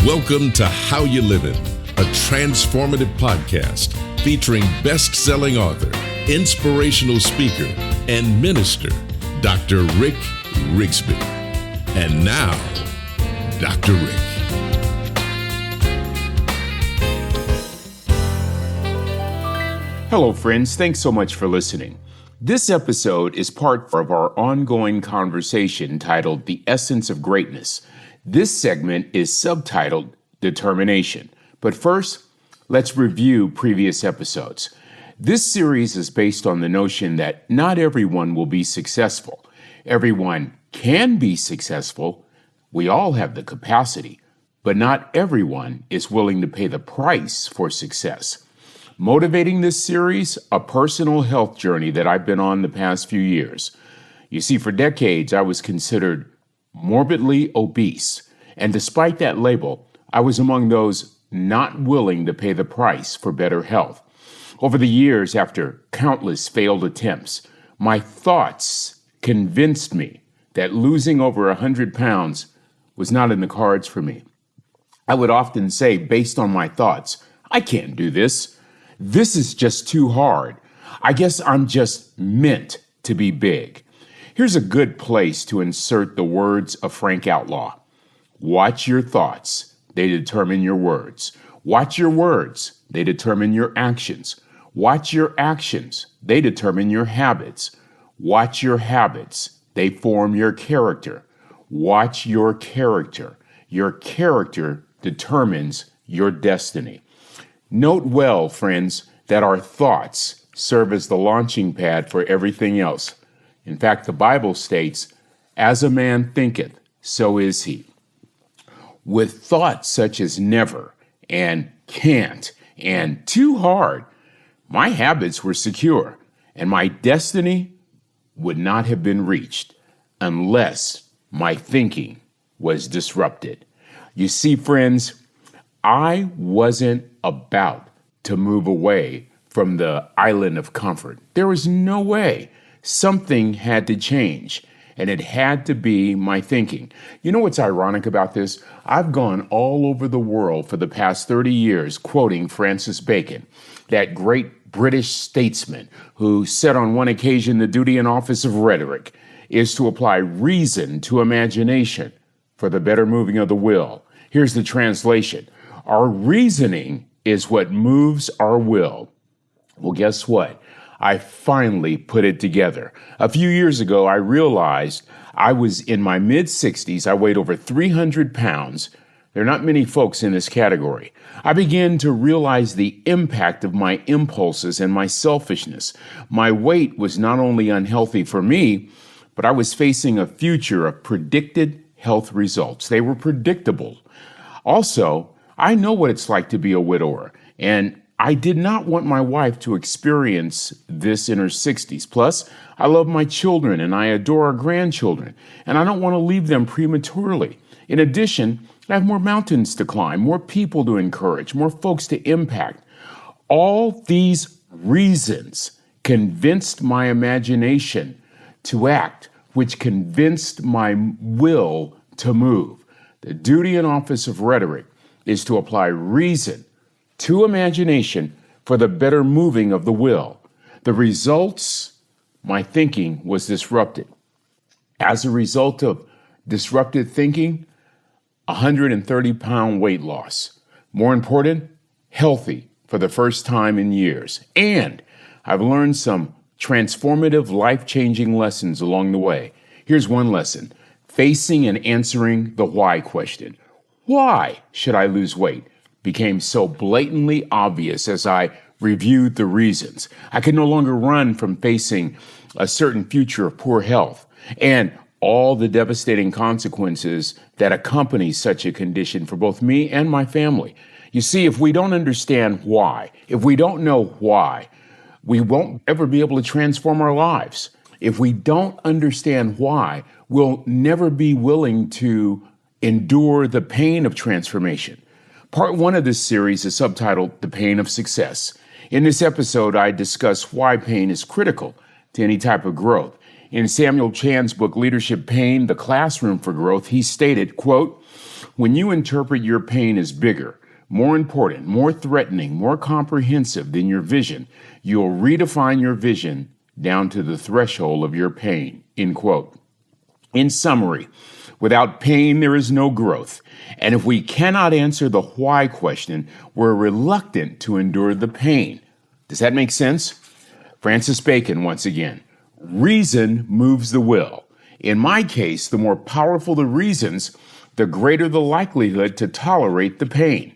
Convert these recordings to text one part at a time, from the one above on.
Welcome to How You Livin', a transformative podcast featuring best-selling author, inspirational speaker, and minister, Dr. Rick Rigsby. And now, Dr. Rick. Hello, friends. Thanks so much for listening. This episode is part of our ongoing conversation titled The Essence of Greatness. This segment is subtitled Determination. But first, let's review previous episodes. This series is based on the notion that not everyone will be successful. Everyone can be successful. We all have the capacity, but not everyone is willing to pay the price for success. Motivating this series, a personal health journey that I've been on the past few years. You see, for decades, I was considered morbidly obese, and despite that label, I was among those not willing to pay the price for better health. Over the years, after countless failed attempts, my thoughts convinced me that losing over 100 pounds was not in the cards for me. I would often say, based on my thoughts, I can't do this. This is just too hard. I guess I'm just meant to be big. Here's a good place to insert the words of Frank Outlaw. Watch your thoughts. They determine your words. Watch your words. They determine your actions. Watch your actions. They determine your habits. Watch your habits. They form your character. Watch your character. Your character determines your destiny. Note well, friends, that our thoughts serve as the launching pad for everything else. In fact, the Bible states, as a man thinketh, so is he. With thoughts such as never and can't and too hard, my habits were secure and my destiny would not have been reached unless my thinking was disrupted. You see, friends, I wasn't about to move away from the island of comfort. There was no way. Something had to change, and it had to be my thinking. You know what's ironic about this? I've gone all over the world for the past 30 years quoting Francis Bacon, that great British statesman who said on one occasion the duty and office of rhetoric is to apply reason to imagination for the better moving of the will. Here's the translation. Our reasoning is what moves our will. Well, guess what? I finally put it together. A few years ago, I realized I was in my mid-60s. I weighed over 300 pounds. There are not many folks in this category. I began to realize the impact of my impulses and my selfishness. My weight was not only unhealthy for me, but I was facing a future of predicted health results. They were predictable. Also, I know what it's like to be a widower, and I did not want my wife to experience this in her 60s. Plus, I love my children and I adore our grandchildren, and I don't want to leave them prematurely. In addition, I have more mountains to climb, more people to encourage, more folks to impact. All these reasons convinced my imagination to act, which convinced my will to move. The duty and office of rhetoric is to apply reason to imagination for the better moving of the will. The results, my thinking was disrupted. As a result of disrupted thinking, 130-pound weight loss. More important, healthy for the first time in years. And I've learned some transformative, life-changing lessons along the way. Here's one lesson: facing and answering the why question. Why should I lose weight? Became so blatantly obvious as I reviewed the reasons. I could no longer run from facing a certain future of poor health and all the devastating consequences that accompany such a condition for both me and my family. You see, if we don't understand why, if we don't know why, we won't ever be able to transform our lives. If we don't understand why, we'll never be willing to endure the pain of transformation. Part 1 of this series is subtitled The Pain of Success. In this episode, I discuss why pain is critical to any type of growth. In Samuel Chan's book, Leadership Pain, The Classroom for Growth, he stated, quote, When you interpret your pain as bigger, more important, more threatening, more comprehensive than your vision, you'll redefine your vision down to the threshold of your pain, end quote. In summary, without pain, there is no growth. And if we cannot answer the why question, we're reluctant to endure the pain. Does that make sense? Francis Bacon, once again, reason moves the will. In my case, the more powerful the reasons, the greater the likelihood to tolerate the pain.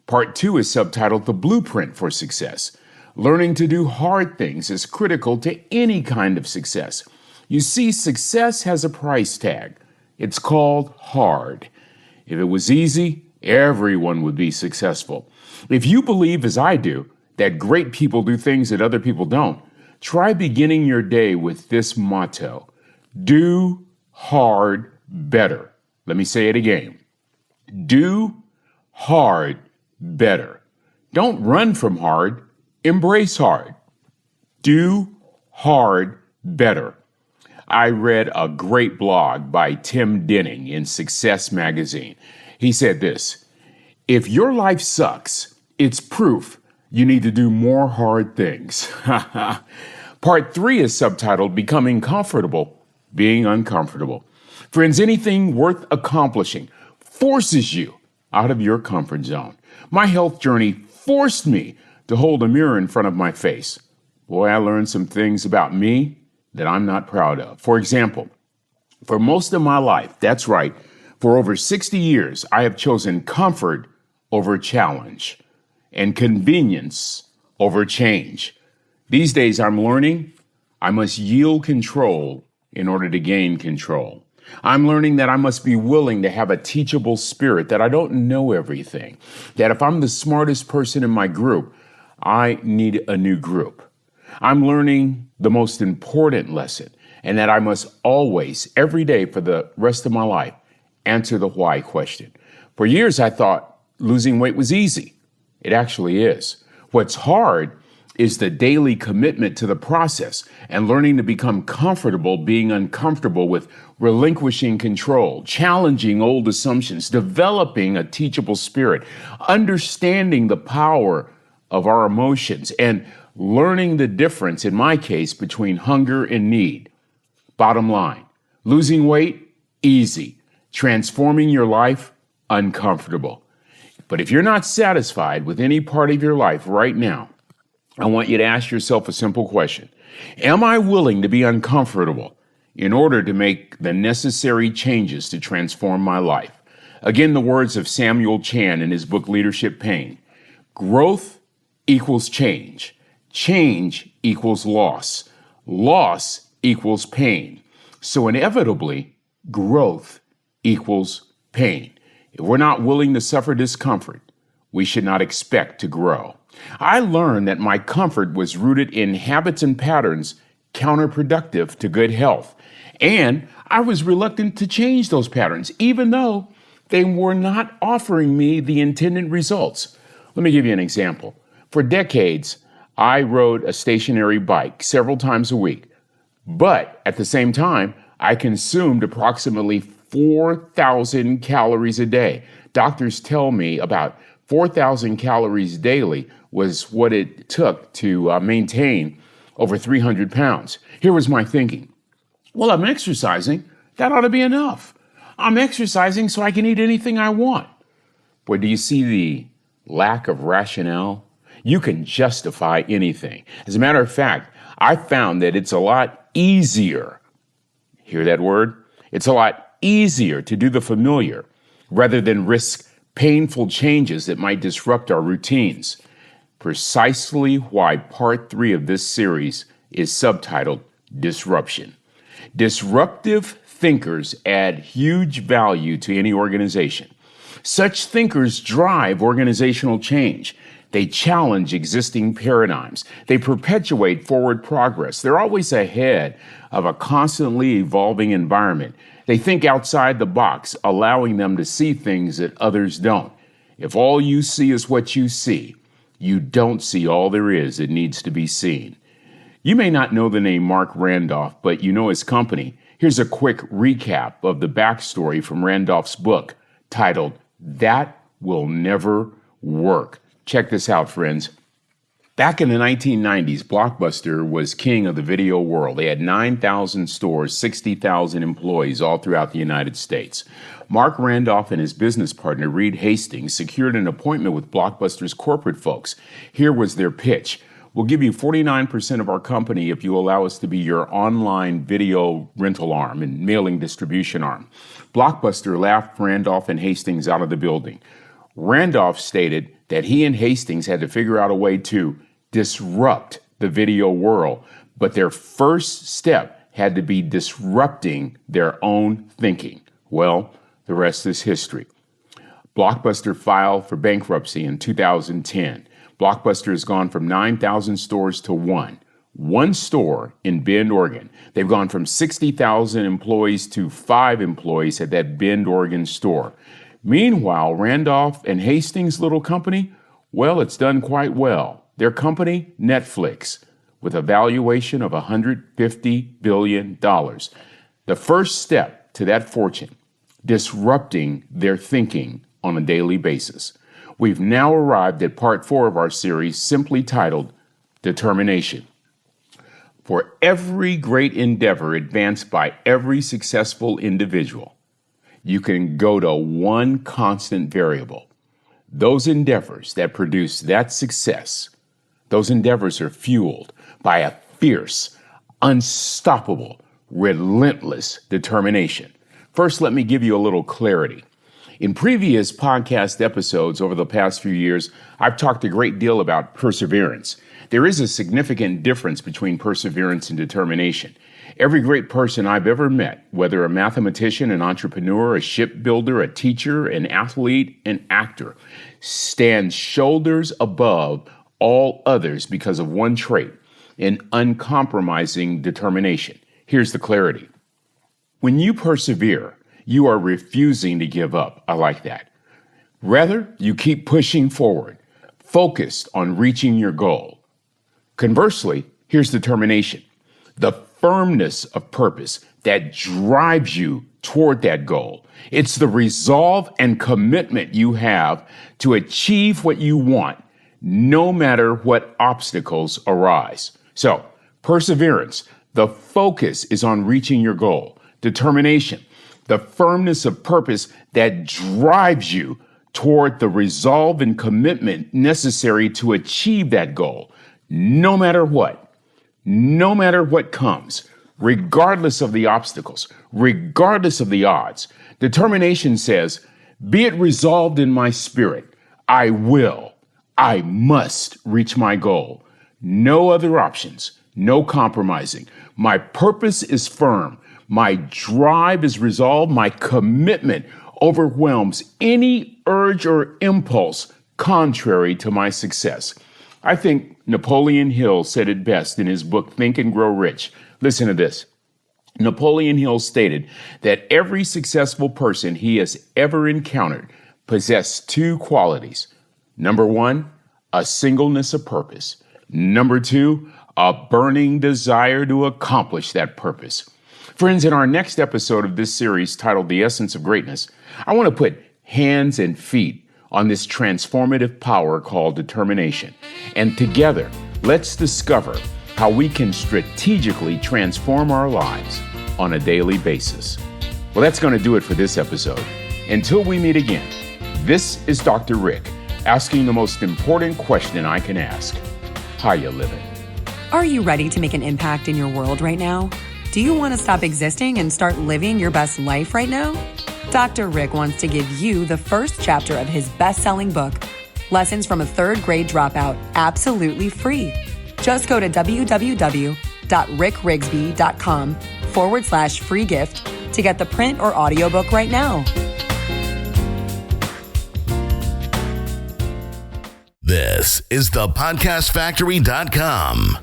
Part 2 is subtitled The Blueprint for Success. Learning to do hard things is critical to any kind of success. You see, success has a price tag. It's called hard. If it was easy, everyone would be successful. If you believe, as I do, that great people do things that other people don't, try beginning your day with this motto: do hard better. Let me say it again. Do hard better. Don't run from hard. Embrace hard. Do hard better. I read a great blog by Tim Denning in Success Magazine. He said this: if your life sucks, it's proof you need to do more hard things. Part 3 is subtitled Becoming Comfortable, Being Uncomfortable. Friends, anything worth accomplishing forces you out of your comfort zone. My health journey forced me to hold a mirror in front of my face. Boy, I learned some things about me that I'm not proud of. For example, for most of my life, that's right, for over 60 years, I have chosen comfort over challenge and convenience over change. These days, I'm learning I must yield control in order to gain control. I'm learning that I must be willing to have a teachable spirit, that I don't know everything, that if I'm the smartest person in my group, I need a new group. I'm learning the most important lesson, and that I must always, every day for the rest of my life, answer the why question. For years, I thought losing weight was easy. It actually is. What's hard is the daily commitment to the process and learning to become comfortable being uncomfortable with relinquishing control, challenging old assumptions, developing a teachable spirit, understanding the power of our emotions, and learning the difference, in my case, between hunger and need. Bottom line, losing weight, easy. Transforming your life, uncomfortable. But if you're not satisfied with any part of your life right now, I want you to ask yourself a simple question. Am I willing to be uncomfortable in order to make the necessary changes to transform my life? Again, the words of Samuel Chan in his book, Leadership Pain. Growth equals change. Change equals loss. Loss equals pain. So inevitably, growth equals pain. If we're not willing to suffer discomfort, we should not expect to grow. I learned that my comfort was rooted in habits and patterns counterproductive to good health. And I was reluctant to change those patterns, even though they were not offering me the intended results. Let me give you an example. For decades, I rode a stationary bike several times a week. But at the same time, I consumed approximately 4,000 calories a day. Doctors tell me about 4,000 calories daily was what it took to maintain over 300 pounds. Here was my thinking. Well, I'm exercising. That ought to be enough. I'm exercising so I can eat anything I want. Boy, do you see the lack of rationale? You can justify anything. As a matter of fact, I found that it's a lot easier. Hear that word? It's a lot easier to do the familiar rather than risk painful changes that might disrupt our routines. Precisely why part 3 of this series is subtitled Disruption. Disruptive thinkers add huge value to any organization. Such thinkers drive organizational change. They challenge existing paradigms. They perpetuate forward progress. They're always ahead of a constantly evolving environment. They think outside the box, allowing them to see things that others don't. If all you see is what you see, you don't see all there is that needs to be seen. You may not know the name Mark Randolph, but you know his company. Here's a quick recap of the backstory from Randolph's book titled That will never work. Check this out, friends. Back in the 1990s, Blockbuster was king of the video world. They had 9,000 stores, 60,000 employees all throughout the United States. Mark Randolph and his business partner, Reed Hastings, secured an appointment with Blockbuster's corporate folks. Here was their pitch. We'll give you 49% of our company if you allow us to be your online video rental arm and mailing distribution arm. Blockbuster laughed Randolph and Hastings out of the building. Randolph stated that he and Hastings had to figure out a way to disrupt the video world, but their first step had to be disrupting their own thinking. Well, the rest is history. Blockbuster filed for bankruptcy in 2010. Blockbuster has gone from 9,000 stores to one store in Bend, Oregon. They've gone from 60,000 employees to 5 employees at that Bend, Oregon store. Meanwhile, Randolph and Hastings' little company, well, it's done quite well. Their company, Netflix, with a valuation of $150 billion. The first step to that fortune, disrupting their thinking on a daily basis. We've now arrived at part 4 of our series, simply titled Determination. For every great endeavor advanced by every successful individual, you can go to one constant variable. Those endeavors that produce that success, those endeavors are fueled by a fierce, unstoppable, relentless determination. First, let me give you a little clarity. In previous podcast episodes over the past few years, I've talked a great deal about perseverance. There is a significant difference between perseverance and determination. Every great person I've ever met, whether a mathematician, an entrepreneur, a shipbuilder, a teacher, an athlete, an actor, stands shoulders above all others because of one trait, an uncompromising determination. Here's the clarity. When you persevere, you are refusing to give up. I like that. Rather, you keep pushing forward, focused on reaching your goal. Conversely, here's determination, the firmness of purpose that drives you toward that goal. It's the resolve and commitment you have to achieve what you want, no matter what obstacles arise. So, perseverance, the focus is on reaching your goal. Determination, the firmness of purpose that drives you toward the resolve and commitment necessary to achieve that goal, no matter what comes, regardless of the obstacles, regardless of the odds. Determination says, be it resolved in my spirit, I must reach my goal. No other options, no compromising. My purpose is firm. My drive is resolved. My commitment overwhelms any urge or impulse contrary to my success. I think Napoleon Hill said it best in his book, Think and Grow Rich. Listen to this. Napoleon Hill stated that every successful person he has ever encountered possessed 2 qualities. Number 1, a singleness of purpose. Number 2, a burning desire to accomplish that purpose. Friends, in our next episode of this series titled The Essence of Greatness, I want to put hands and feet on this transformative power called determination. And together, let's discover how we can strategically transform our lives on a daily basis. Well, that's going to do it for this episode. Until we meet again, this is Dr. Rick asking the most important question I can ask. How you living? Are you ready to make an impact in your world right now? Do you want to stop existing and start living your best life right now? Dr. Rick wants to give you the first chapter of his best-selling book, Lessons from a Third Grade Dropout, absolutely free. Just go to www.rickrigsby.com/free gift to get the print or audiobook right now. This is the podcastfactory.com.